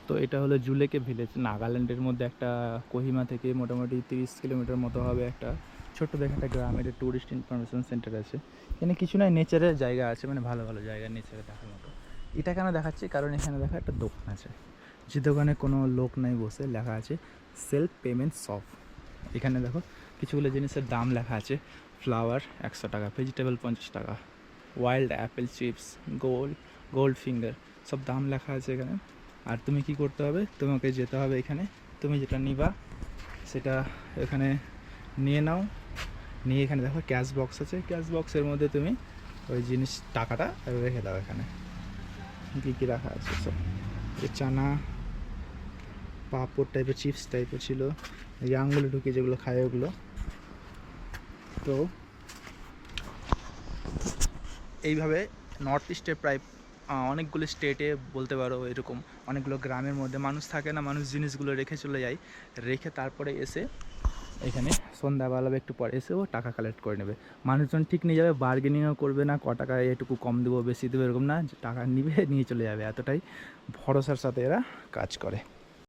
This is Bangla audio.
তো এটা হলো জুলেকে ভিলেজ, নাগাল্যান্ডের মধ্যে একটা কোহিমা থেকে মোটামুটি 30 কিলোমিটার মতো হবে একটা ছোট্ট দেখে একটা গ্রামের ট্যুরিস্ট ইনফরমেশন সেন্টার আছে। এখানে কিছু নয়, নেচারের জায়গা আছে, মানে ভালো ভালো জায়গা নেচারে দেখার মতো। এটা কেন দেখাচ্ছি, কারণ এখানে দেখা একটা দোকান আছে, যে দোকানে কোনো লোক নাই বসে, লেখা আছে সেলফ পেমেন্ট শপ। এখানে দেখো কিছুগুলো জিনিসের দাম লেখা আছে। ফ্লাওয়ার 100 টাকা, ভেজিটেবল 50 টাকা, wild Apple chips, gold finger, সব দাম লেখা আছে এখানে। আর তুমি কি করতে হবে, তোমাকে যেতে হবে এখানে, তুমি যেটা নিবা সেটা এখানে নিয়ে নাও। নিয়ে এখানে দেখো ক্যাশ বক্স আছে, ক্যাশ বক্সের মধ্যে তুমি ওই জিনিস টাকাটা রেখে দাও। এখানে কী কী রাখা আছে সব, এই চানা, পাঁপড় টাইপের, চিপস টাইপের ছিল, এই আঙুলে ঢুকিয়ে যেগুলো খায় ওগুলো। তো এইভাবে নর্থ ইস্টে প্রায় অনেকগুলো স্টেটে বলতে পারো, এরকম অনেকগুলো গ্রামের মধ্যে মানুষ থাকে না, মানুষ জিনিসগুলো রেখে চলে যায়, রেখে তারপরে এসে এখানে সন্ধ্যাবেলা একটু পরে এসে ও টাকা কালেক্ট করে নেবে। মানুষজন ঠিক নিয়ে যাবে, বার্গেনিংও করবে না, ক টাকা এটুকু কম দেবো বেশি দেবো এরকম না, টাকা নিবে নিয়ে চলে যাবে, এতটাই ভরসার সাথে এরা কাজ করে।